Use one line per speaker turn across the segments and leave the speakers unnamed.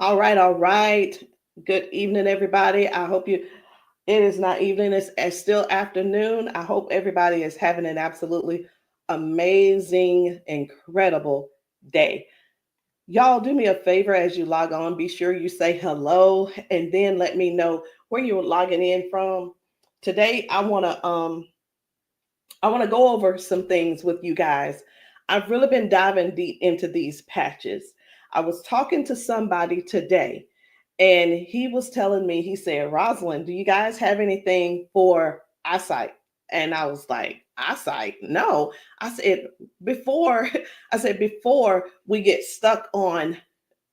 All right, all right. Good evening, everybody. I hope it is not evening, it's still afternoon. I hope everybody is having an absolutely amazing, incredible day. Y'all, do me a favor as you log on. Be sure you say hello and then let me know where you're logging in from. Today, I want to go over some things with you guys. I've really been diving deep into these patches. I was talking to somebody today, and he was telling me, he said, Rosalind, do you guys have anything for eyesight? And I was like, eyesight? No. I said, before, before we get stuck on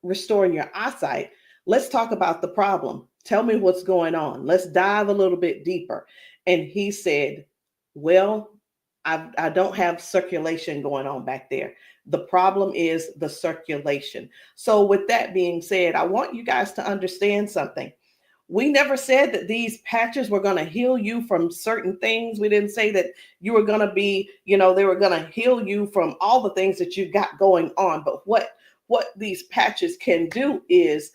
restoring your eyesight, let's talk about the problem. Tell me what's going on. Let's dive a little bit deeper. And he said, well, I don't have circulation going on back there. The problem is the circulation. So, with that being said, I want you guys to understand something. We never said that these patches were going to heal you from certain things. We didn't say that you were going to be, they were going to heal you from all the things that you got going on. But what these patches can do is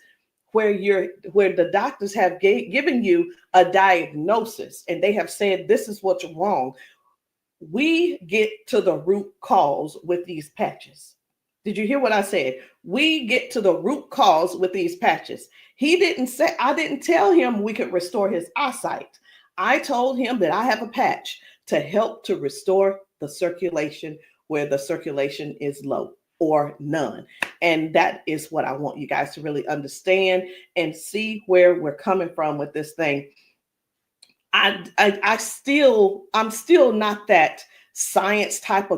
where the doctors have given you a diagnosis and they have said this is what's wrong, we get to the root cause with these patches. Did you hear what I said? We get to the root cause with these patches. He didn't say, I didn't tell him we could restore his eyesight. I told him that I have a patch to help to restore the circulation where the circulation is low or none. And that is what I want you guys to really understand and see where we're coming from with this thing. I'm still not that science type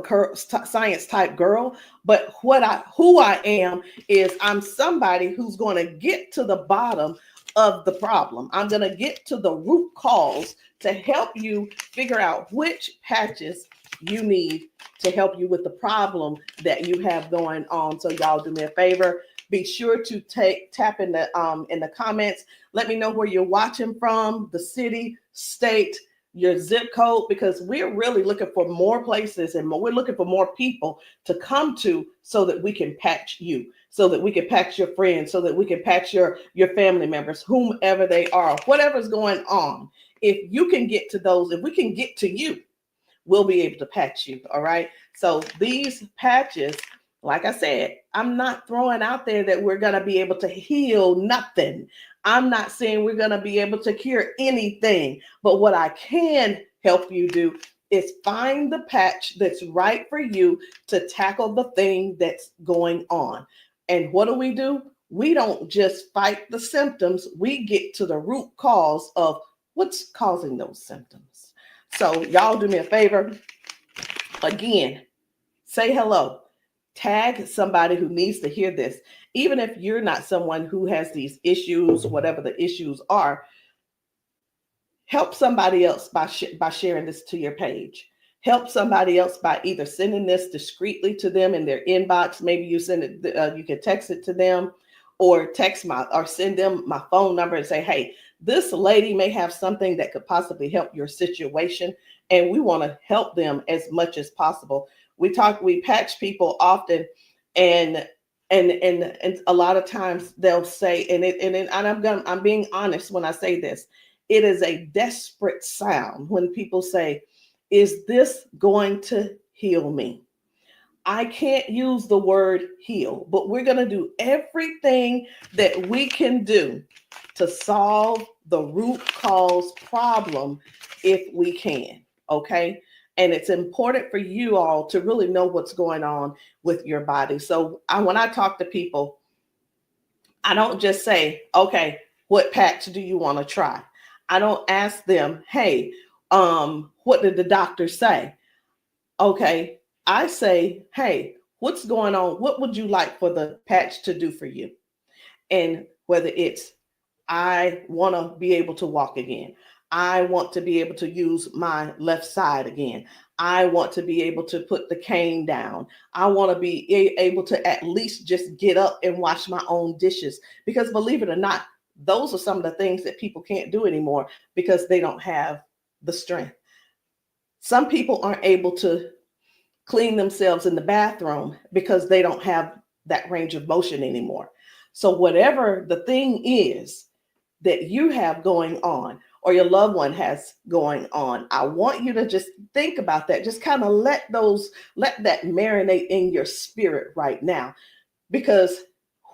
girl, but who I am is I'm somebody who's going to get to the bottom of the problem. I'm going to get to the root cause to help you figure out which patches you need to help you with the problem that you have going on. So y'all do me a favor, be sure to tap in the comments. Let me know where you're watching from, the city, state, your zip code, because we're really looking for more places and we're looking for more people to come to so that we can patch you, so that we can patch your friends, so that we can patch your family members, whomever they are, whatever's going on. If you can get to those, if we can get to you, we'll be able to patch you. All right. So these patches, like I said, I'm not throwing out there that we're going to be able to heal nothing. I'm not saying we're going to be able to cure anything. But what I can help you do is find the patch that's right for you to tackle the thing that's going on. And what do? We don't just fight the symptoms, we get to the root cause of what's causing those symptoms. So, y'all do me a favor. Again, say hello. Tag somebody who needs to hear this. Even if you're not someone who has these issues, whatever the issues are, help somebody else by sharing this to your page. Help somebody else by either sending this discreetly to them in their inbox. Maybe you send it, you can text it to them, or send them my phone number and say, hey, this lady may have something that could possibly help your situation, and we want to help them as much as possible. We patch people often, and and a lot of times they'll say, I'm being honest when I say this, it is a desperate sound when people say, is this going to heal me? I can't use the word heal, but we're going to do everything that we can do to solve the root cause problem if we can. Okay. And it's important for you all to really know what's going on with your body. So when I talk to people, I don't just say, okay, what patch do you want to try? I don't ask them, hey, what did the doctor say? Okay, I say, hey, what's going on? What would you like for the patch to do for you? And whether it's, I want to be able to walk again. I want to be able to use my left side again. I want to be able to put the cane down. I want to be able to at least just get up and wash my own dishes. Because believe it or not, those are some of the things that people can't do anymore because they don't have the strength. Some people aren't able to clean themselves in the bathroom because they don't have that range of motion anymore. So whatever the thing is that you have going on or your loved one has going on, I want you to just think about that. Just kind of let that marinate in your spirit right now. Because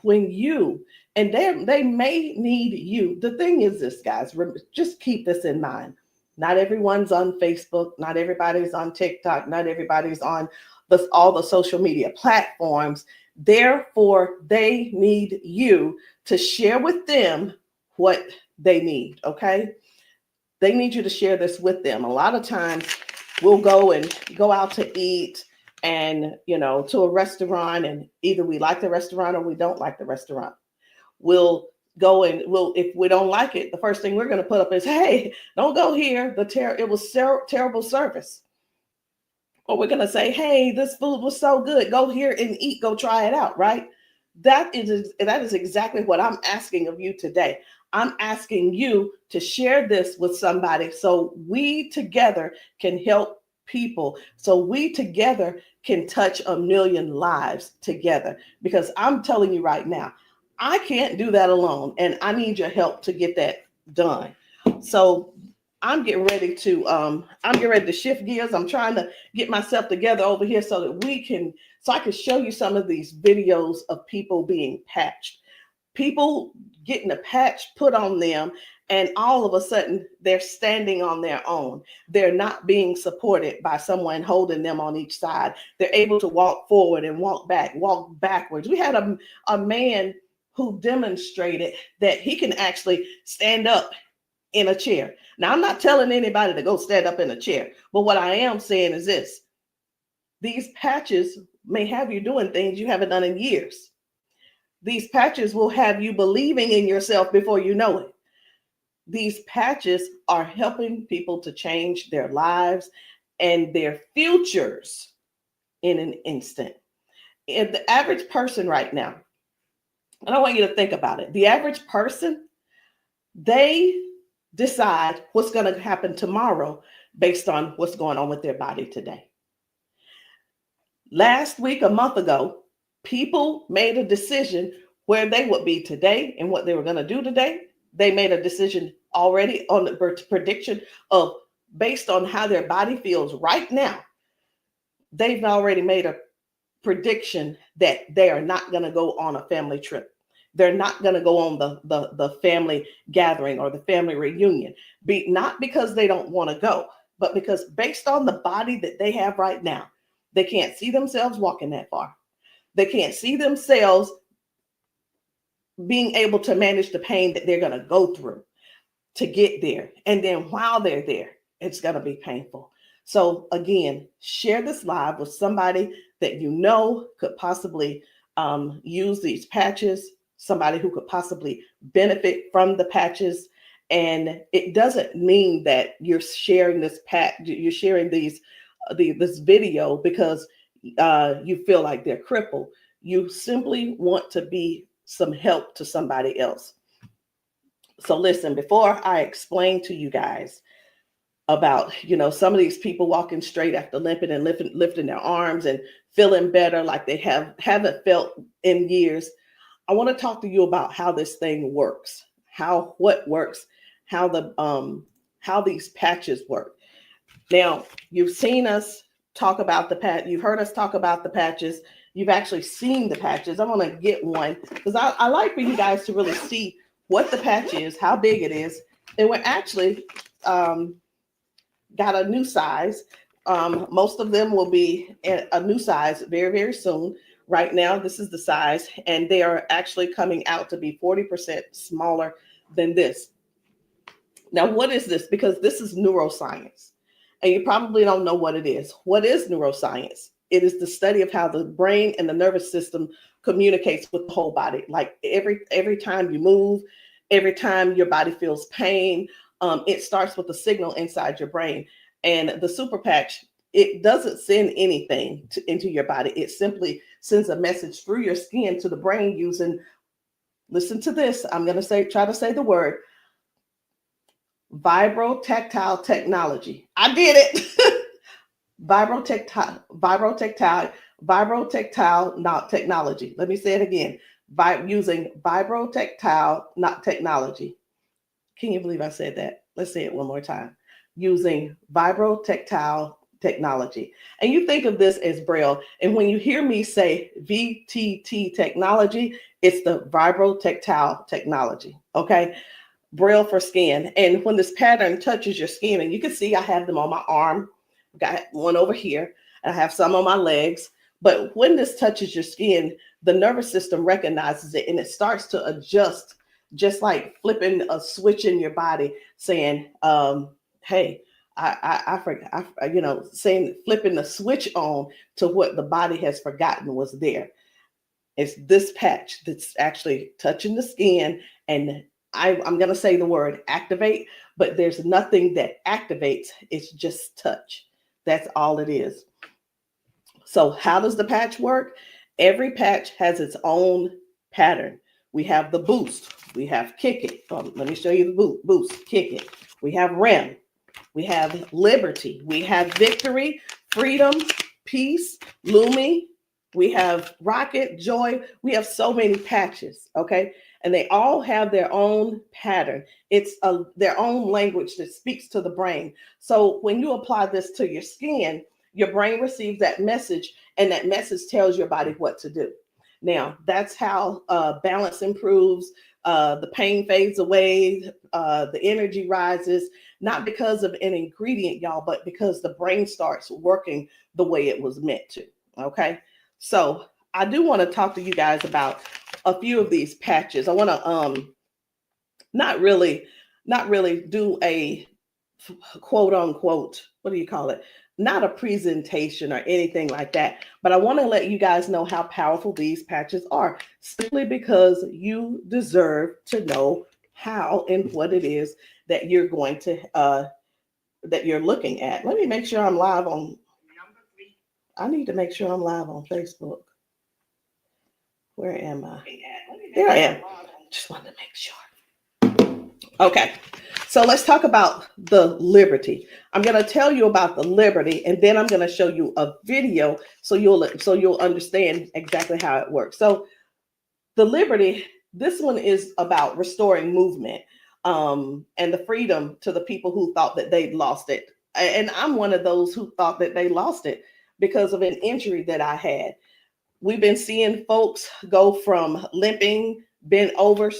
when you, and they may need you. The thing is this, guys, just keep this in mind. Not everyone's on Facebook, not everybody's on TikTok, not everybody's on all the social media platforms. Therefore, they need you to share with them what they need, okay? They need you to share this with them. A lot of times we'll go out to eat and, to a restaurant, and either we like the restaurant or we don't like the restaurant. We'll go and if we don't like it, the first thing we're going to put up is, hey, don't go here. It was terrible service. Or we're going to say, hey, this food was so good. Go here and eat. Go try it out, right? That is exactly what I'm asking of you today. I'm asking you to share this with somebody so we together can help people, so we together can touch 1 million lives together. Because I'm telling you right now, I can't do that alone, and I need your help to get that done. So I'm getting ready to shift gears. I'm trying to get myself together over here so that I can show you some of these videos of people being patched, people getting a patch put on them, and all of a sudden they're standing on their own. They're not being supported by someone holding them on each side. They're able to walk forward and walk backwards. We had a man who demonstrated that he can actually stand up in a chair. Now, I'm not telling anybody to go stand up in a chair, but what I am saying is this: these patches may have you doing things you haven't done in years. These patches will have you believing in yourself before you know it. These patches are helping people to change their lives and their futures in an instant. And the average person right now, and I want you to think about it. The average person, they decide what's going to happen tomorrow based on what's going on with their body today. Last week, a month ago, people made a decision where they would be today and what they were going to do today. They made a decision already on the prediction of based on how their body feels right now. They've already made a prediction that they are not going to go on a family trip. They're not going to go on the family gathering or the family reunion. Not because they don't want to go, but because based on the body that they have right now, they can't see themselves walking that far. They can't see themselves being able to manage the pain that they're going to go through to get there. And then while they're there, it's going to be painful. So again, share this live with somebody that you know could possibly use these patches, somebody who could possibly benefit from the patches. And it doesn't mean that you're sharing this you're sharing this video because you feel like they're crippled. You simply want to be some help to somebody else. So listen, before I explain to you guys about, some of these people walking straight after limping and lifting their arms and feeling better like they haven't felt in years, I want to talk to you about how this thing works, what works, how these patches work. Now, you've seen us talk about you've heard us talk about the patches. You've actually seen the patches. I'm going to get one because I like for you guys to really see what the patch is, how big it is. And we're actually got a new size. Most of them will be a new size very, very soon. Right now, this is the size, and they are actually coming out to be 40% smaller than this. Now, what is this? Because this is neuroscience, and you probably don't know what it is. What is neuroscience? It is the study of how the brain and the nervous system communicates with the whole body. Like every time you move, every time your body feels pain, it starts with a signal inside your brain. And the super patch, it doesn't send anything into your body. It simply sends a message through your skin to the brain using, listen to this, I'm going to try to say the word, vibrotactile technology. I did it. Vibrotactile technology. Let me say it again. by using vibrotactile not technology. Can you believe I said that? Let's say it one more time. Using vibrotactile technology. And you think of this as Braille. And when you hear me say VTT technology, it's the vibrotactile technology. Okay. Braille for skin. And when this pattern touches your skin, and you can see I have them on my arm, got one over here, and I have some on my legs. But when this touches your skin, the nervous system recognizes it and it starts to adjust, just like flipping a switch in your body, saying, hey, I forgot, saying, flipping the switch on to what the body has forgotten was there. It's this patch that's actually touching the skin, and I'm going to say the word activate, but there's nothing that activates. It's just touch. That's all it is. So how does the patch work? Every patch has its own pattern. We have the boost. We have kick it. Let me show you the boost, kick it. We have REM. We have liberty. We have victory, freedom, peace, Lumi. We have rocket, joy. We have so many patches, okay? And they all have their own pattern. It's their own language that speaks to the brain. So when you apply this to your skin, your brain receives that message, and that message tells your body what to do. Now, that's how balance improves, the pain fades away, the energy rises, not because of an ingredient, y'all, but because the brain starts working the way it was meant to, okay? So I do want to talk to you guys about a few of these patches. I want to not really do a quote unquote, what do you call it? Not a presentation or anything like that, but I want to let you guys know how powerful these patches are, simply because you deserve to know how and what it is that you're going to that you're looking at. Let me make sure I'm live on. I need to make sure I'm live on Facebook. Where am I? There I am. Just wanted to make sure. Okay. So let's talk about the liberty. I'm going to tell you about the liberty, and then I'm going to show you a video so you'll understand exactly how it works. So the liberty, this one is about restoring movement and the freedom to the people who thought that they'd lost it. And I'm one of those who thought that they lost it because of an injury that I had. We've been seeing folks go from limping, bent over,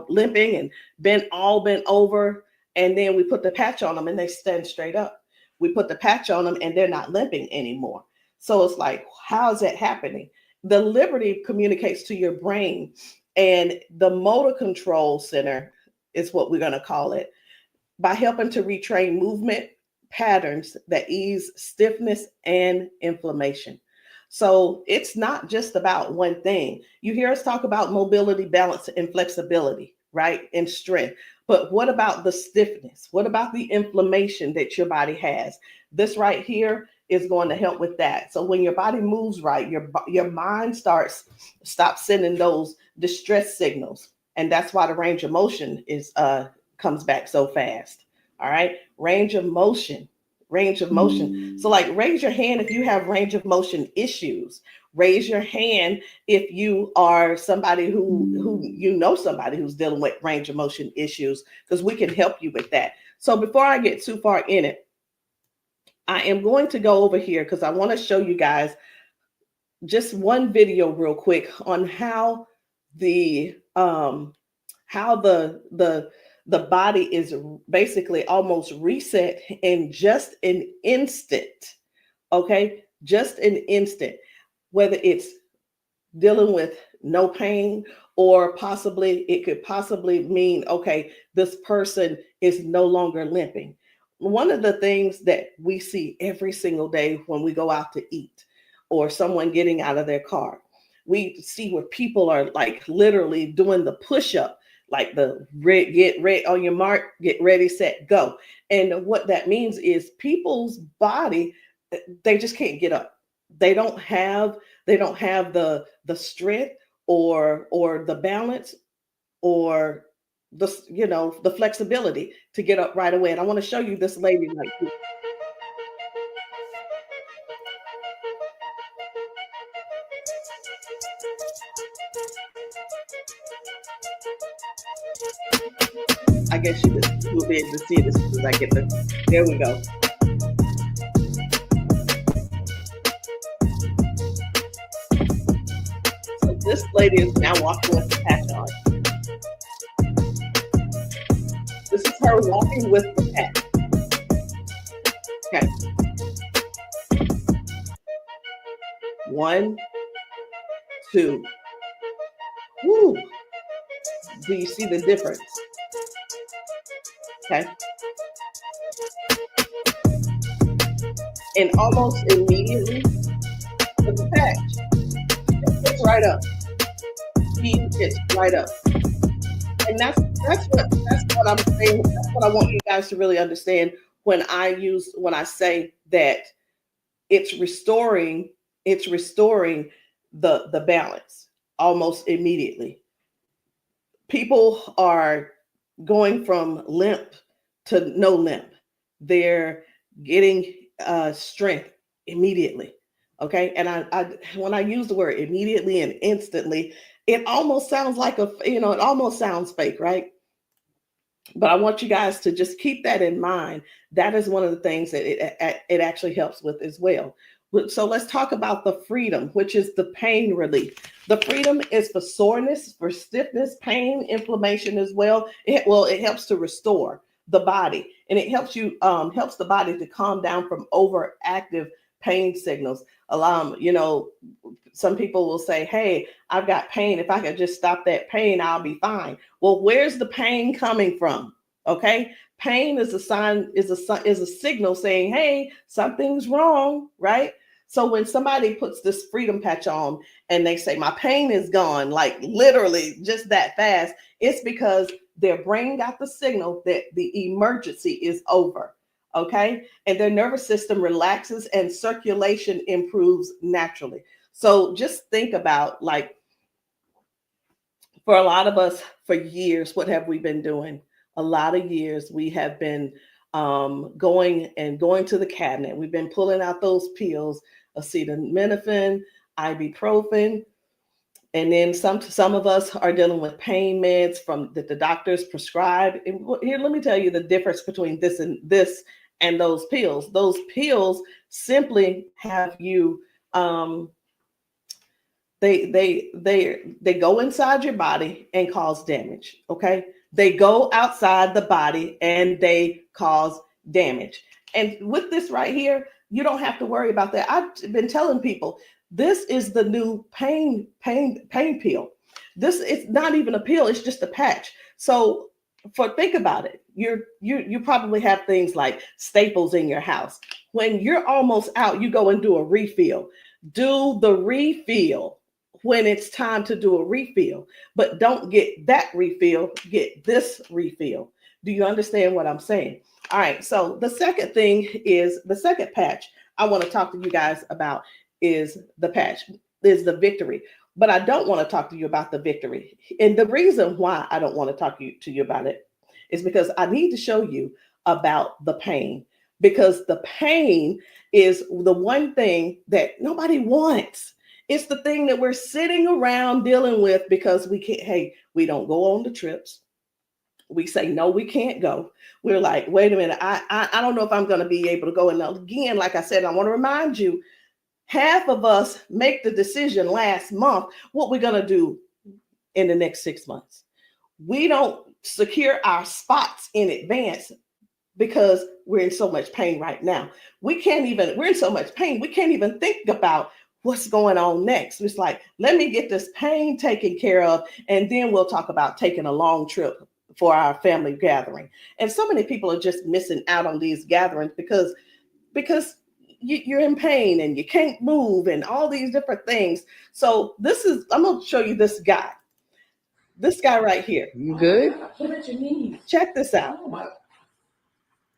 limping and bent over. And then we put the patch on them and they stand straight up. We put the patch on them and they're not limping anymore. So it's like, how is that happening? The liberty communicates to your brain, and the motor control center is what we're going to call it, by helping to retrain movement patterns that ease stiffness and inflammation. So it's not just about one thing. You hear us talk about mobility, balance, and flexibility, right? And strength. But what about the stiffness? What about the inflammation that your body has? This right here is going to help with that. So when your body moves right, your mind stops sending those distress signals. And that's why the range of motion comes back so fast. All right. Range of motion. So like, raise your hand if you have range of motion issues. Raise your hand if you are somebody who somebody who's dealing with range of motion issues, because we can help you with that. So before I get too far in it, I am going to go over here because I want to show you guys just one video real quick on how the body is basically almost reset in just an instant. Okay, just an instant. Whether it's dealing with no pain, or it could possibly mean, okay, this person is no longer limping. One of the things that we see every single day when we go out to eat, or someone getting out of their car, we see where people are like literally doing the push-up, like the get ready on your mark, get ready, set, go. And what that means is people's body, they just can't get up. They don't have the strength or the balance or the flexibility to get up right away. And I want to show you this lady right here. I guess you will be able to see it as soon as I get the. There we go. So this lady is now walking with the patch on. This is her walking with the patch. Okay. 1, 2. Woo. Do you see the difference? Okay. And almost immediately, with the patch, it gets right up. He gets right up. And that's what I'm saying. That's what I want you guys to really understand when I say that it's restoring the balance almost immediately. People are going from limp to no limp. They're getting strength immediately. Okay. And I when I use the word immediately and instantly, it almost sounds like it almost sounds fake, right? But I want you guys to just keep that in mind. That is one of the things that it actually helps with as well. So let's talk about the freedom, which is the pain relief. The freedom is for soreness, for stiffness, pain, inflammation as well. It helps to restore the body, and it helps the body to calm down from overactive pain signals. Some people will say, "Hey, I've got pain. If I could just stop that pain, I'll be fine." Well, where's the pain coming from? Okay, pain is a sign, is a signal saying, "Hey, something's wrong," right? So when somebody puts this freedom patch on and they say, "My pain is gone," like literally just that fast, it's because their brain got the signal that the emergency is over. Okay, and their nervous system relaxes and circulation improves naturally. So just think about, like, for a lot of us, for years, what have we been doing? A lot of years we have been going to the cabinet. We've been pulling out those pills, acetaminophen, ibuprofen, and then some of us are dealing with pain meds from that the doctors prescribe. And here, let me tell you the difference between this and those pills. Those pills simply have you they go inside your body and cause damage. Okay, they go outside the body and they cause damage. And with this right here, you don't have to worry about that. I've been telling people this is the new pain pill. This is not even a pill; it's just a patch. So, think about it. You probably have things like staples in your house. When you're almost out, you go and do a refill. Do the refill when it's time to do a refill, but don't get that refill, get this refill. Do you understand what I'm saying? All right, so the second patch I want to talk to you guys about is the victory. But I don't want to talk to you about the victory. And the reason why I don't want to talk to you about it is because I need to show you about the pain, because the pain is the one thing that nobody wants. It's the thing that we're sitting around dealing with because we don't go on the trips. We say, no, we can't go. We're like, wait a minute, I don't know if I'm going to be able to go. And again, like I said, I want to remind you, half of us make the decision last month what we're going to do in the next 6 months. We don't secure our spots in advance because we're in so much pain right now. We're in so much pain, we can't even think about what's going on next. It's like, let me get this pain taken care of, and then we'll talk about taking a long trip for our family gathering. And so many people are just missing out on these gatherings because you're in pain and you can't move and all these different things. So I'm going to show you this guy right here.
You good?
What about your knees?
Check this out.
Oh,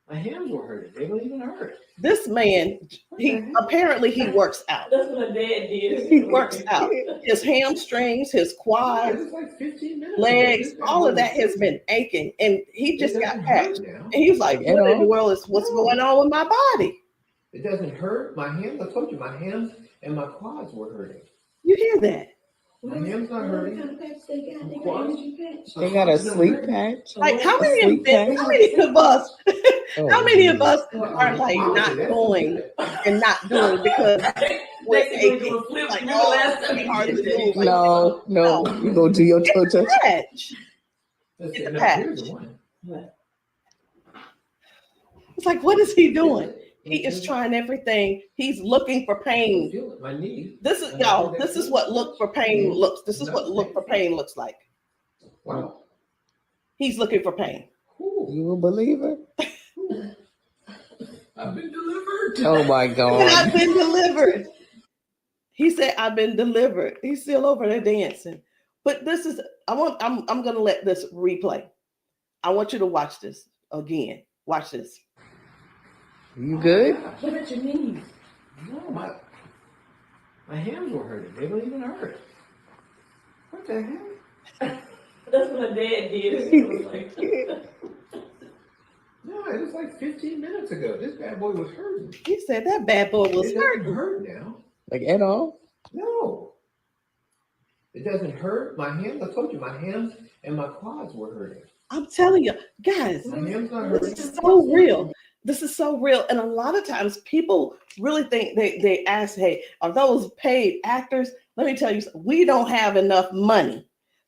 my hands were hurting. They don't even hurt.
This man, he works out.
That's what my dad did.
He works out. His hamstrings, his quads,
like 15 minutes
legs, all of that has been aching. And he just got patched. And he was like, what in the world is what's going on with my body?
It doesn't hurt. My hands, I told you, my hands and my quads were hurting.
You hear that?
My hand's not hurting.
What kind of patch they got? They got
Quads?
energy patch.
They got a sleep patch.
Like how
A
many
sleep patch.
how many of us
Oh,
how many of us
Well,
are like not going and not doing because we're
Next thing
aching?
you flip,
Like,
remember
oh,
last
it's
time
gonna be
you
hard
did
to
that?
move. Like,
No,
no.
you go do your toe touch.
Patch.
Let's
It's
see,
a
now,
patch.
here's the one.
It's like, what is he doing?
Feel it.
He is trying everything. He's looking for pain.
Feel it. My knee.
This is y'all. This is what look for pain looks. This is what look for pain looks like.
Wow.
He's looking for pain.
Ooh,
You a believer?
I've been delivered.
Oh my
And
God.
I've been delivered. He said, "I've been delivered." He's still over there dancing. But this is. I'm gonna let this replay. I want you to watch this again. Watch this.
You good?
What about your knees?
No, my hands were hurting. They don't even hurt. What the heck?
That's what my dad did. It was like,
No, it was like 15 minutes ago. This bad boy was hurting.
He said that bad boy was
It doesn't
hurting.
hurt now.
Like at all?
No. It doesn't hurt. My hands, I told you, my hands and my quads were hurting.
I'm telling you, guys.
My hands not hurting.
This is so real. This is so real. And a lot of times people really think they ask, hey, are those paid actors? Let me tell you, we don't have enough money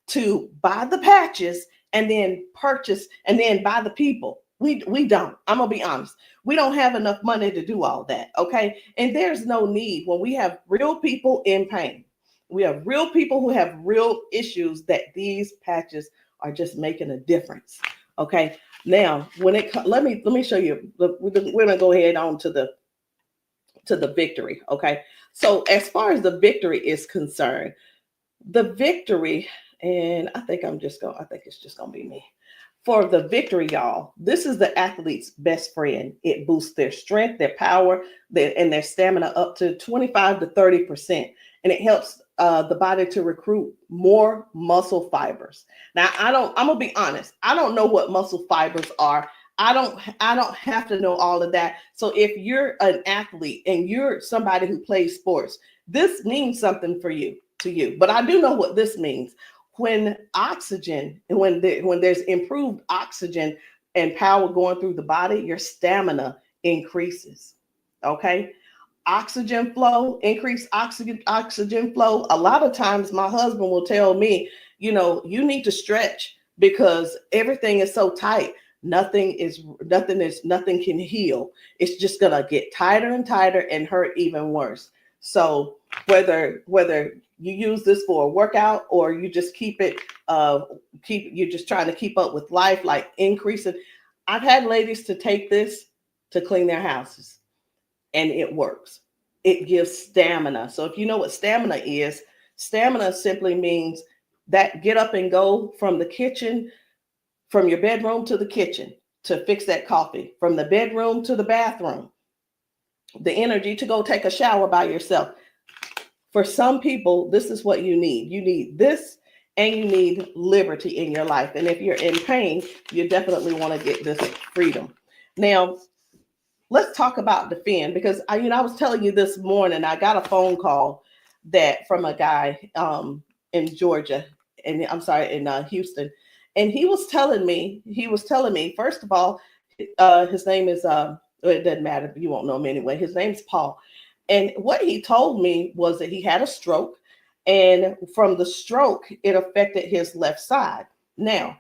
to buy the patches and then purchase and then buy the people. We don't. I'm gonna be honest. We don't have enough money to do all that. Okay. And there's no need when we have real people in pain. We have real people who have real issues that these patches are just making a difference. Okay. Now, when it let me show you. We're gonna go ahead on to the victory. Okay. So as far as the victory is concerned, the victory, and I think it's just gonna be me. For the victory, y'all, this is the athlete's best friend. It boosts their strength, their power, and their stamina up to 25 to 30%. And it helps the body to recruit more muscle fibers. Now, I'm gonna be honest. I don't know what muscle fibers are. I don't have to know all of that. So if you're an athlete and you're somebody who plays sports, this means something to you. But I do know what this means. When oxygen and when there's improved oxygen and power going through the body, your stamina increases. Okay. Oxygen flow, increased oxygen flow. A lot of times my husband will tell me, you need to stretch because everything is so tight. Nothing can heal. It's just gonna get tighter and tighter and hurt even worse. So whether you use this for a workout or you just you're just trying to keep up with life, like increasing. I've had ladies to take this to clean their houses and it works. It gives stamina. So if you know what stamina simply means that get up and go from the kitchen, from your bedroom to the kitchen to fix that coffee, from the bedroom to the bathroom, the energy to go take a shower by yourself. For some people, this is what you need. You need this and you need liberty in your life. And if you're in pain, you definitely want to get this freedom. Now, let's talk about Defend, because I was telling you this morning, I got a phone call from a guy in Georgia, and I'm sorry, in Houston. And he was telling me, first of all, his name is, it doesn't matter, you won't know him anyway. His name's Paul. And what he told me was that he had a stroke, and from the stroke, it affected his left side. Now,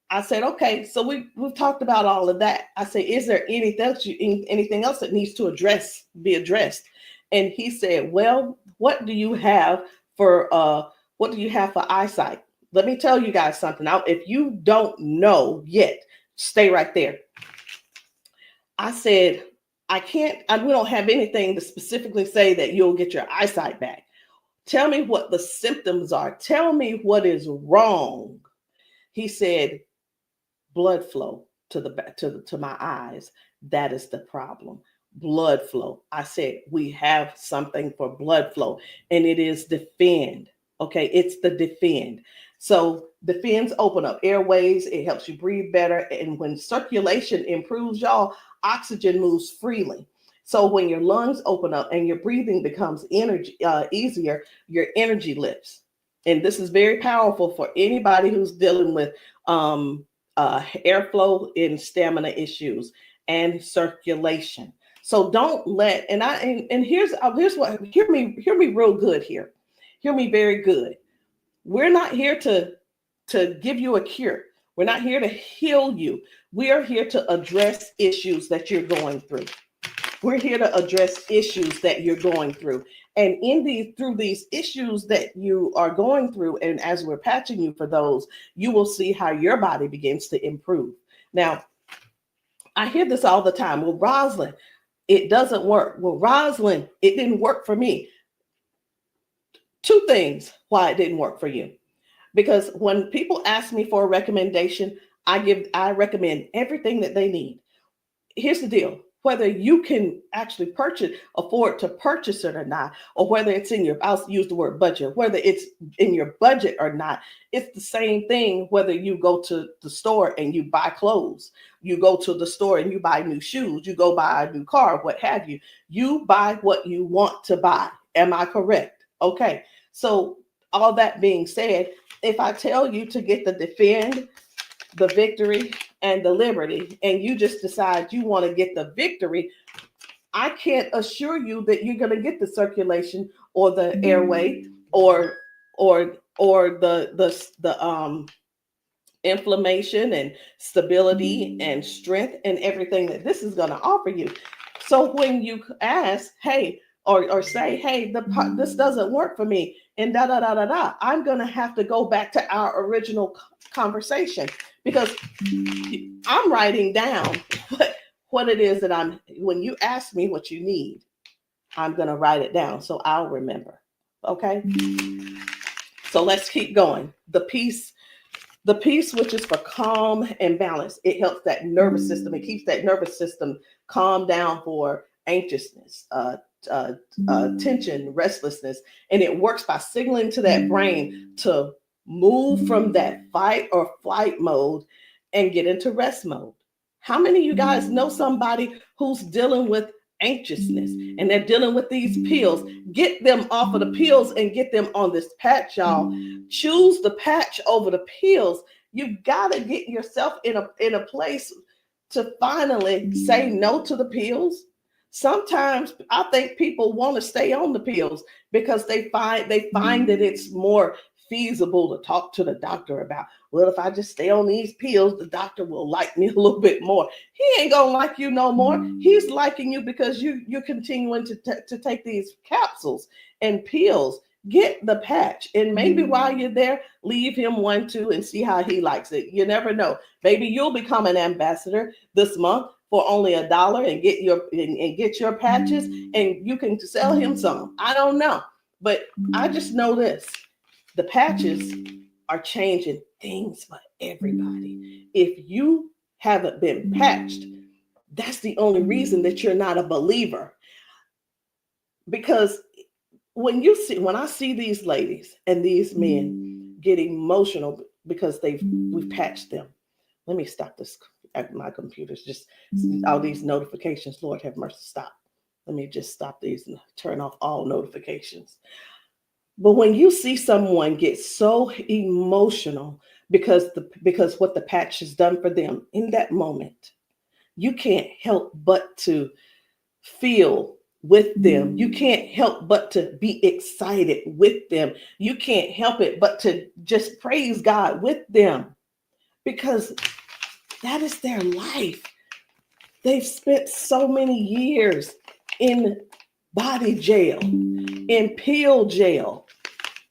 I said, okay, so we've talked about all of that. I said, is there anything else that needs to be addressed? And he said, well, what do you have for eyesight? Let me tell you guys something. Now, if you don't know yet, stay right there. I said, we don't have anything to specifically say that you'll get your eyesight back. Tell me what the symptoms are. Tell me what is wrong. He said, blood flow to my eyes. That is the problem. Blood flow. I said, we have something for blood flow, and it is Defend. Okay, it's the Defend. So Defends open up airways. It helps you breathe better. And when circulation improves, y'all, oxygen moves freely. So when your lungs open up and your breathing becomes easier, your energy lifts. and this is very powerful for anybody who's dealing with airflow and stamina issues and circulation. So don't let, and here's what, hear me real good here. Hear me very good. We're not here to give you a cure. We're not here to heal you. We are here to address issues that you're going through. We're here to address issues that you're going through. And through these issues that you are going through, and as we're patching you for those, you will see how your body begins to improve. Now, I hear this all the time. Well, Rosalind, it doesn't work. Well, Rosalind, it didn't work for me. Two things why it didn't work for you. Because when people ask me for a recommendation, I recommend everything that they need. Here's the deal. Whether you can actually afford to purchase it or not, or whether it's in your, I'll use the word budget, whether it's in your budget or not, it's the same thing whether you go to the store and you buy clothes, you go to the store and you buy new shoes, you go buy a new car, what have you. You buy what you want to buy. Am I correct? Okay. So all that being said, if I tell you to get the Defend, the Victory, and the Liberty, and you just decide you want to get the Victory, I can't assure you that you're going to get the circulation or the airway or the inflammation and stability and strength and everything that this is going to offer you. So when you ask, hey, or say, hey, this doesn't work for me, and I'm going to have to go back to our original conversation, because I'm writing down what it is that when you ask me what you need, I'm going to write it down so I'll remember. Okay. So let's keep going. The peace, which is for calm and balance. It helps that nervous system. It keeps that nervous system calm down for anxiousness, tension, restlessness. And it works by signaling to that brain to move from that fight or flight mode and get into rest mode. How many of you guys know somebody who's dealing with anxiousness and they're dealing with these pills? Get them off of the pills and get them on this patch, y'all. Choose the patch over the pills. You got to get yourself in a place to finally say no to the pills. Sometimes I think people want to stay on the pills because they find that it's more feasible to talk to the doctor about, well, if I just stay on these pills, the doctor will like me a little bit more. He ain't gonna like you no more. He's liking you because you're continuing to take these capsules and pills. Get the patch, and maybe while you're there, leave him one too and see how he likes it. You never know. Maybe you'll become an ambassador this month for only $1 and get your patches, and you can sell him some. I don't know, but I just know this. The patches are changing things for everybody. If you haven't been patched, that's the only reason that you're not a believer. Because when I see these ladies and these men get emotional because we've patched them. Let me stop this. My computer's just all these notifications. Lord have mercy, stop. Let me just stop these and turn off all notifications. But when you see someone get so emotional because what the patch has done for them in that moment, you can't help but to feel with them. You can't help but to be excited with them. You can't help it but to just praise God with them, because that is their life. They've spent so many years in body jail, in pill jail,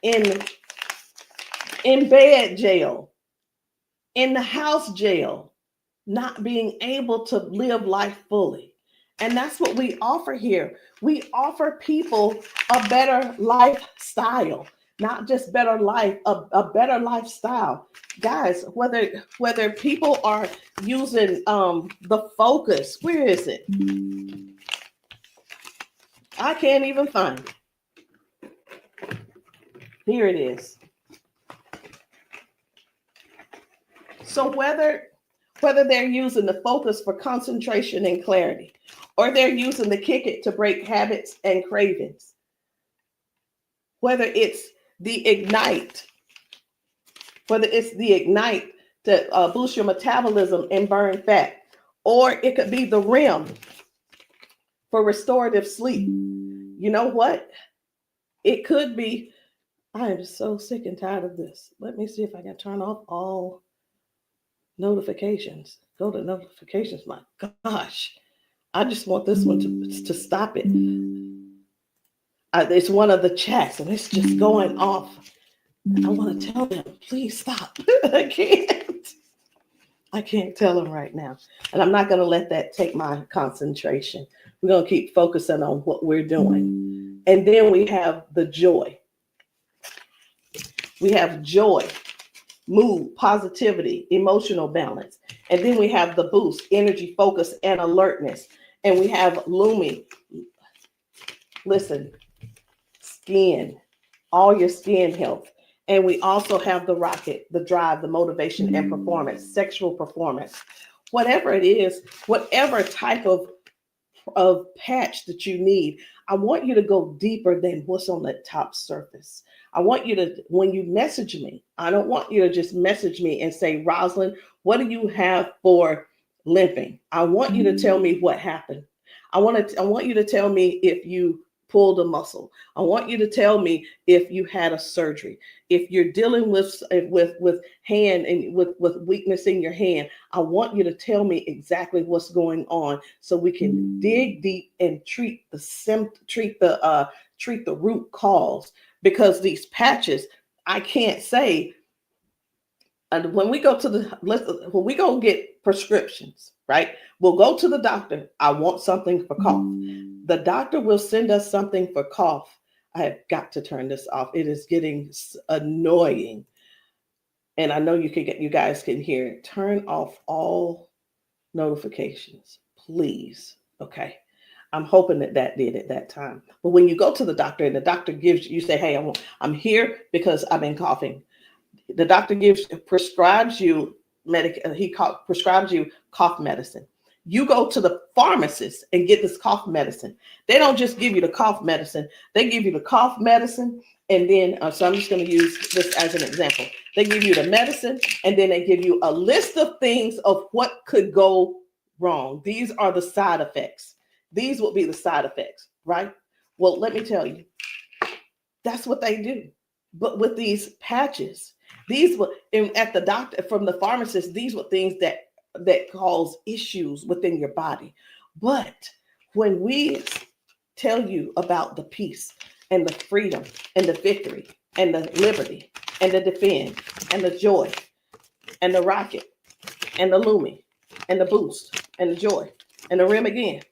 in bed jail, in the house jail, not being able to live life fully. And that's what we offer here. We offer people a better lifestyle, not just better life, a better lifestyle. Guys, whether people are using the Focus, where is it? I can't even find it. Here it is. So whether they're using the Focus for concentration and clarity, or they're using the Kick It to break habits and cravings, whether it's the Ignite. It's the Ignite to boost your metabolism and burn fat. Or it could be the REM for restorative sleep. You know what? It could be, I am so sick and tired of this. Let me see if I can turn off all notifications. Go to notifications. My gosh. I just want this one to stop it. It's one of the chats and it's just going off. I want to tell them, please stop. I can't tell them right now. And I'm not going to let that take my concentration. We're going to keep focusing on what we're doing. And then we have the joy. We have joy, mood, positivity, emotional balance. And then we have the boost, energy, focus, and alertness. And we have Lumi. Listen, skin, all your skin health. And we also have the rocket, the drive, the motivation and performance, sexual performance. Whatever it is, whatever type of patch that you need, I want you to go deeper than what's on the top surface. I want you to, when you message me, I don't want you to just message me and say, Rosalind, what do you have for limping? I want you to tell me what happened. I want you to tell me if you pulled a muscle. I want you to tell me if you had a surgery. If you're dealing with hand and with weakness in your hand, I want you to tell me exactly what's going on so we can dig deep and treat the root cause. Because these patches, I can't say. And when we go get prescriptions, right? We'll go to the doctor. I want something for cough. The doctor will send us something for cough. I have got to turn this off. It is getting annoying. And I know you guys can hear it. Turn off all notifications, please. Okay. I'm hoping that did at that time. But when you go to the doctor and the doctor gives you say, hey, I'm here because I've been coughing. The doctor prescribes you prescribes you cough medicine. You go to the pharmacist and get this cough medicine. They don't just give you the cough medicine. They give you the cough medicine. And then, so I'm just going to use this as an example. They give you the medicine and then they give you a list of things of what could go wrong. These are the side effects. These will be the side effects, right? Well, let me tell you, that's what they do. But with these patches, these were at the doctor, from the pharmacist, these were things that cause issues within your body. But when we tell you about the peace and the freedom and the victory and the liberty and the defend and the joy and the rocket and the Lumi and the boost and the joy and the REM again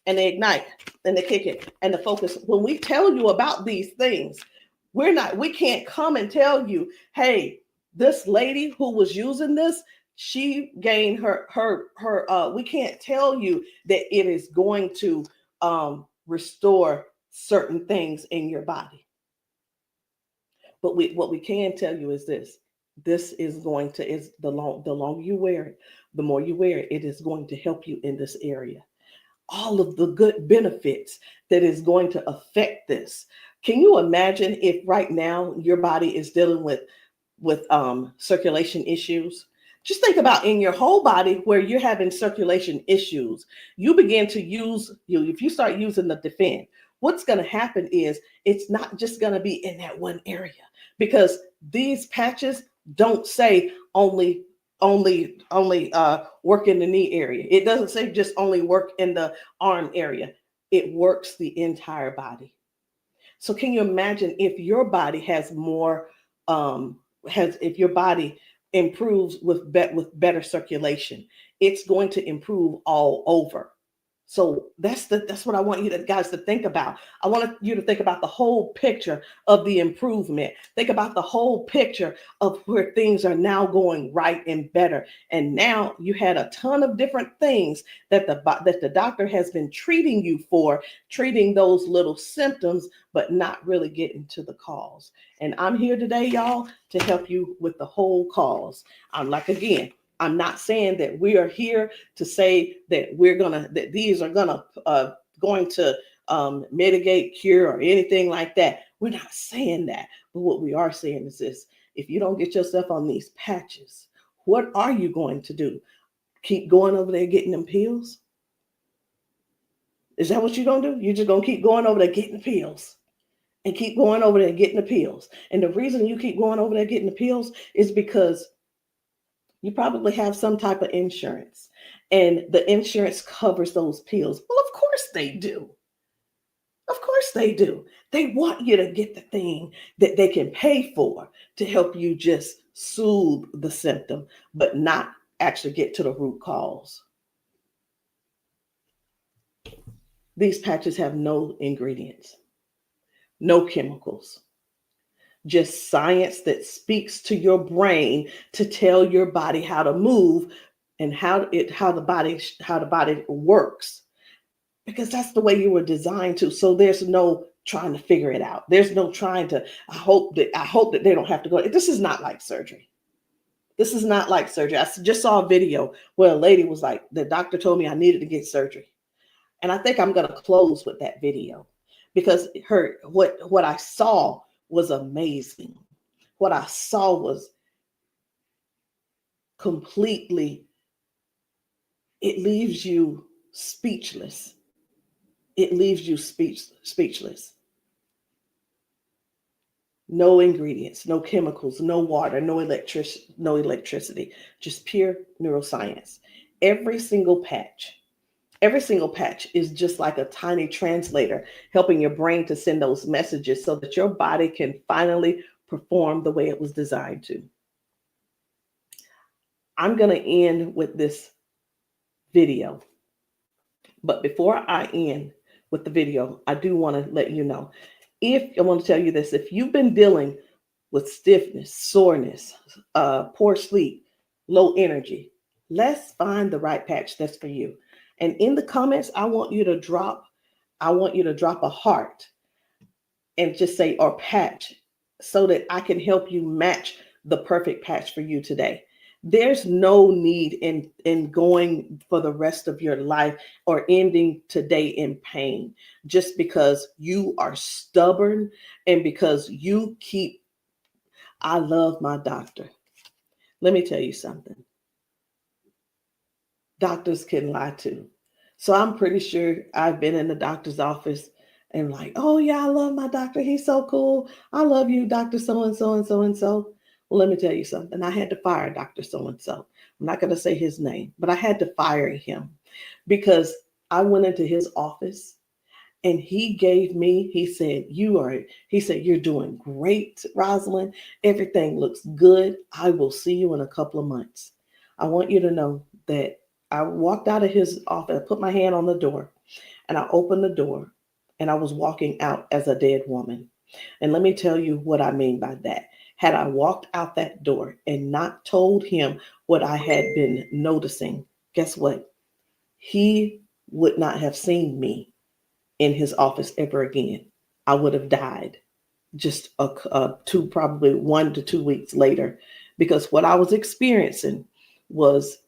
and the ignite and the kick it and the focus, when we tell you about these things, we can't come and tell you, hey, this lady who was using this, she gained we can't tell you that it is going to restore certain things in your body. But what we can tell you is this is going to, the longer you wear it, the more you wear it, it is going to help you in this area. All of the good benefits that is going to affect this. Can you imagine if right now your body is dealing with circulation issues? Just think about in your whole body where you're having circulation issues. You begin to if you start using the defend, what's going to happen is it's not just going to be in that one area, because these patches don't say only work in the knee area. It doesn't say just only work in the arm area. It works the entire body. So can you imagine if your body has more, if your body improves with better circulation, it's going to improve all over. So that's what I want you guys to think about. I want you to think about the whole picture of the improvement. Think about the whole picture of where things are now going right and better. And now you had a ton of different things that the doctor has been treating you for, treating those little symptoms, but not really getting to the cause. And I'm here today, y'all, to help you with the whole cause. I'm not saying that we are here to say that these are going to mitigate, cure, or anything like that. We're not saying that. But what we are saying is this: if you don't get yourself on these patches, what are you going to do? Keep going over there getting them pills? Is that what you're going to do? You're just going to keep going over there getting the pills and keep going over there getting the pills. And the reason you keep going over there getting the pills is because you probably have some type of insurance, and the insurance covers those pills. Well, of course they do. Of course they do. They want you to get the thing that they can pay for to help you just soothe the symptom, but not actually get to the root cause. These patches have no ingredients, no chemicals, just science that speaks to your brain to tell your body how to move and how the body works, because that's the way you were designed to. So there's no trying to figure it out. There's no trying to, I hope that they don't have to go. This is not like surgery. This is not like surgery. I just saw a video where a lady was like, the doctor told me I needed to get surgery. And I think I'm going to close with that video, because what I saw was amazing. What I saw was completely, it leaves you speechless. It leaves you speechless. No ingredients, no chemicals, no water, no electricity, just pure neuroscience. Every single patch is just like a tiny translator, helping your brain to send those messages so that your body can finally perform the way it was designed to. I'm going to end with this video. But before I end with the video, I do want to let you know, I want to tell you this: if you've been dealing with stiffness, soreness, poor sleep, low energy, let's find the right patch that's for you. And in the comments, I want you to drop a heart and just say, or patch, so that I can help you match the perfect patch for you today. There's no need in going for the rest of your life or ending today in pain just because you are stubborn and because you keep, I love my doctor. Let me tell you something. Doctors can lie too. So I'm pretty sure I've been in the doctor's office and like, oh yeah, I love my doctor. He's so cool. I love you, Dr. So-and-so and so-and-so. Well, let me tell you something. I had to fire Dr. So-and-so. I'm not going to say his name, but I had to fire him because I went into his office and he said, you're doing great, Rosalind. Everything looks good. I will see you in a couple of months. I want you to know that I walked out of his office, I put my hand on the door and I opened the door and I was walking out as a dead woman. And let me tell you what I mean by that. Had I walked out that door and not told him what I had been noticing, guess what? He would not have seen me in his office ever again. I would have died just probably 1 to 2 weeks later, because what I was experiencing was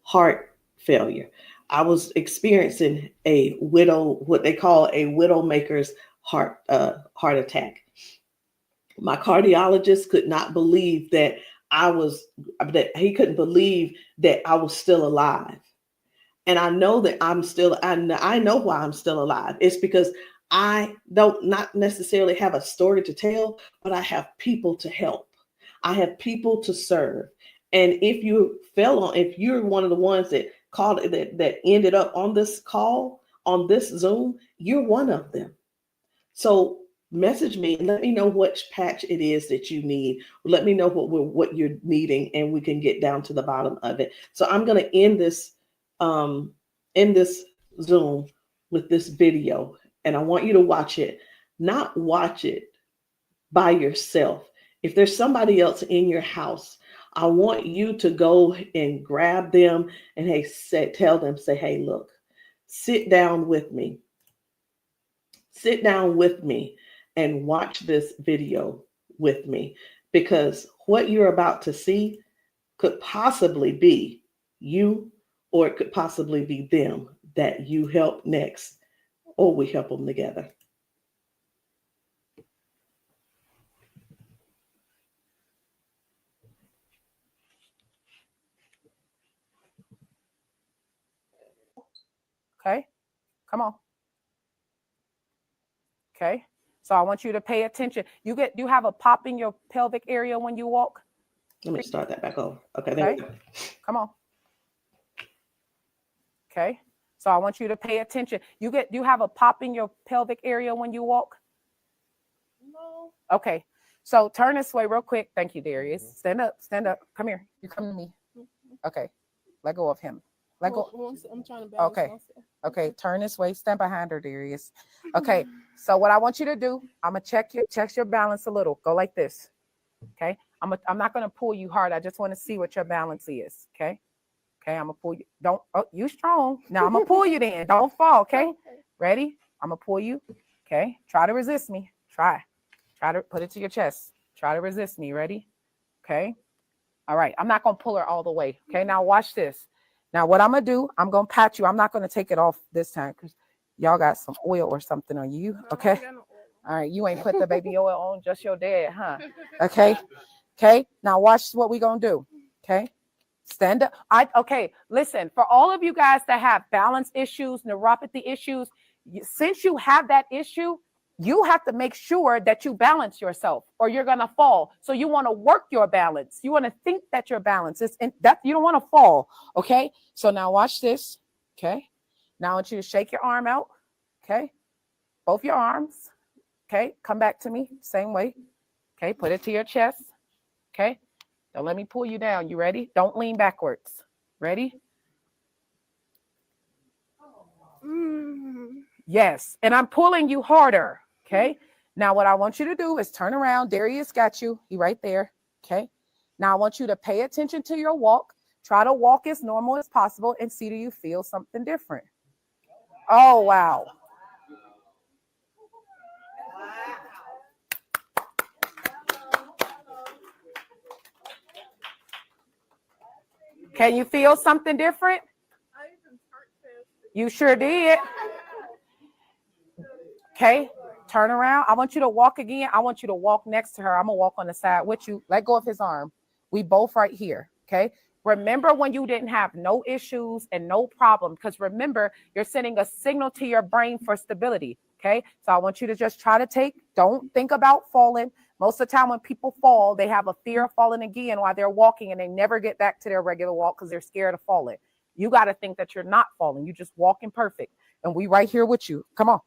heart failure. I was experiencing what they call a widowmaker's heart attack. My cardiologist could not believe that he couldn't believe that I was still alive. And I know that I know why I'm still alive. It's because I don't not necessarily have a story to tell, but I have people to help. I have people to serve. And if you're one of the ones that called that ended up on this call, on this Zoom, you're one of them. So message me and let me know which patch it is that you need. Let me know what you're needing, and we can get down to the bottom of it. So I'm going to end this Zoom with this video, and I want you to watch it. Not watch it by yourself. If there's somebody else in your house, I want you to go and grab them and tell them, hey, look, sit down with me. Sit down with me and watch this video with me, because what you're about to see could possibly be you, or it could possibly be them that you help next, or we help them together.
Okay, come on. Okay, so I want you to pay attention. You have a pop in your pelvic area when you walk.
Let me start that back over. Okay, there we go.
Come on. Okay, so I want you to pay attention. You have a pop in your pelvic area when you walk.
No.
Okay, so turn this way real quick. Thank you, Darius. Stand up. Come here. You come to me. Okay, let go of him. Let go.
I'm trying to balance
Okay.
myself.
Okay, turn this way. Stand behind her, Darius. Okay, so what I want you to do, I'm gonna check your balance a little. Go like this. Okay, I'm not gonna pull you hard. I just want to see what your balance is. Okay, I'm gonna pull you. You strong. Now I'm gonna pull you. Then don't fall. Okay, ready? I'm gonna pull you. Okay, try to resist me. Try to put it to your chest. Try to resist me. Ready? Okay. All right. I'm not gonna pull her all the way. Okay. Now watch this. Now, what I'm going to do, I'm going to pat you. I'm not going to take it off this time because y'all got some oil or something on you. Okay. All right. You ain't put the baby oil on, just your dad, huh? Okay. Okay. Now, watch what we're going to do. Okay. Stand up. Okay. Listen, for all of you guys that have balance issues, neuropathy issues, since you have that issue, you have to make sure that you balance yourself or you're going to fall. So you want to work your balance. You want to think that your balance is that you don't want to fall. Okay. So now watch this. Okay. Now I want you to shake your arm out. Okay. Both your arms. Okay. Come back to me. Same way. Okay. Put it to your chest. Okay. Don't let me pull you down. You ready? Don't lean backwards. Ready? Yes. And I'm pulling you harder. Okay. Now what I want you to do is turn around. Darius got you. He right there. Okay. Now I want you to pay attention to your walk. Try to walk as normal as possible and see, do you feel something different? Oh, wow. Can you feel something different? You sure did. Okay. Turn around. I want you to walk again. I want you to walk next to her. I'm going to walk on the side with you. Let go of his arm. We both right here. Okay. Remember when you didn't have no issues and no problem, because remember, you're sending a signal to your brain for stability. Okay. So I want you to just try to don't think about falling. Most of the time when people fall, they have a fear of falling again while they're walking and they never get back to their regular walk because they're scared of falling. You got to think that you're not falling. You just walking perfect. And we right here with you. Come on.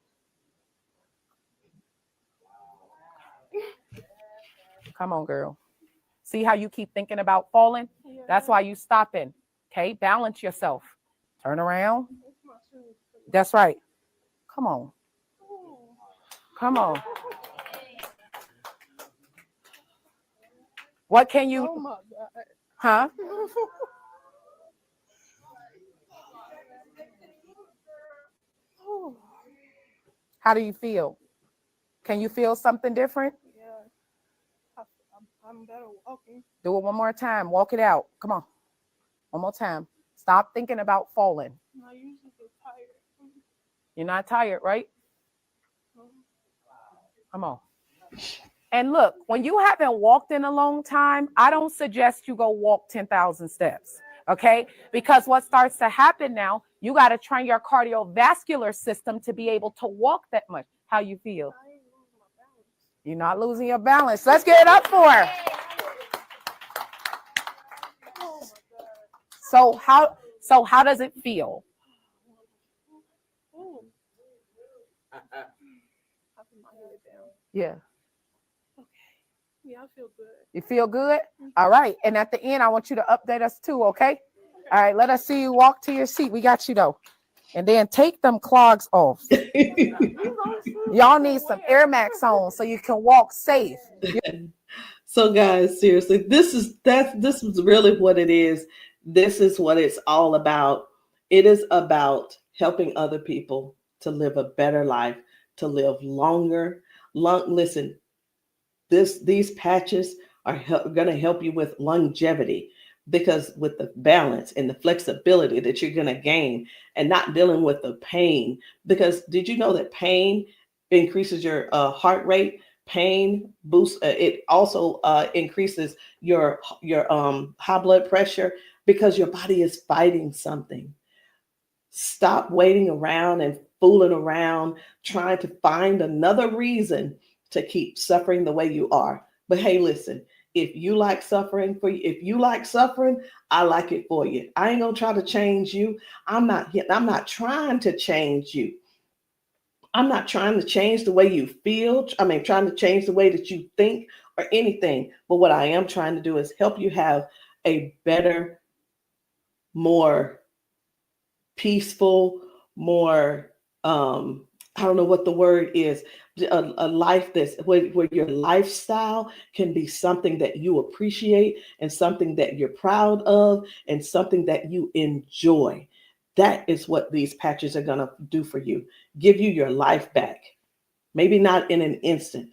Come on, girl. See how you keep thinking about falling? Yeah. That's why you stopping. Okay, balance yourself. Turn around. That's right. Come on. Come on. What can you? Oh my God. Huh? How do you feel? Can you feel something different?
I'm better walking.
Do it one more time. Walk it out. Come on. One more time. Stop thinking about falling.
I usually get tired.
You're not tired, right? Come on. And look, when you haven't walked in a long time, I don't suggest you go walk 10,000 steps. Okay? Because what starts to happen now, you got to train your cardiovascular system to be able to walk that much. How you feel? You're not losing your balance. Let's get it up for her. So how does it feel? Yeah.
Okay. Yeah, I feel good.
You feel good? All right. And at the end, I want you to update us too, okay? All right, let us see you walk to your seat. We got you though. And then take them clogs off. Y'all need some Air Max on so you can walk safe.
So guys, seriously, this is really what it is. This is what it's all about. It is about helping other people to live a better life, to live longer. Listen, these patches are going to help you with longevity, because with the balance and the flexibility that you're going to gain and not dealing with the pain. Because did you know that pain increases your heart rate? Pain boosts. It also increases your high blood pressure because your body is fighting something. Stop waiting around and fooling around, trying to find another reason to keep suffering the way you are. But hey, listen, if you like suffering if you like suffering, I like it for you. I ain't gonna try to change you. I'm not trying to change you. I'm not trying to change the way you feel. Trying to change the way that you think or anything. But what I am trying to do is help you have a better, more peaceful, more, I don't know what the word is, a life that's where your lifestyle can be something that you appreciate and something that you're proud of and something that you enjoy. That is what these patches are going to do for you. Give you your life back. Maybe not in an instant,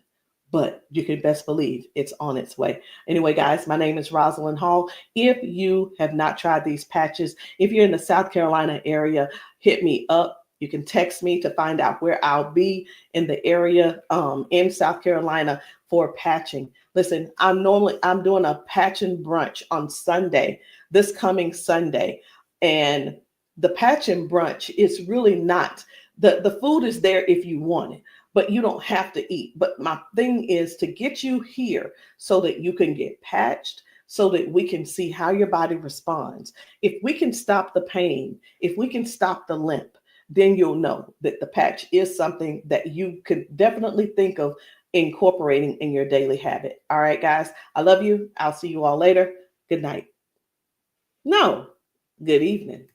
but you can best believe it's on its way. Anyway, guys, my name is Rosalind Hall. If you have not tried these patches, if you're in the South Carolina area, hit me up. You can text me to find out where I'll be in the area in South Carolina for patching. Listen, I'm doing a patching brunch on Sunday, this coming Sunday. And the patching brunch is really not, the food is there if you want it, but you don't have to eat. But my thing is to get you here so that you can get patched, so that we can see how your body responds. If we can stop the pain, if we can stop the limp, then you'll know that the patch is something that you could definitely think of incorporating in your daily habit. All right, guys, I love you. I'll see you all later. Good night. No, good evening.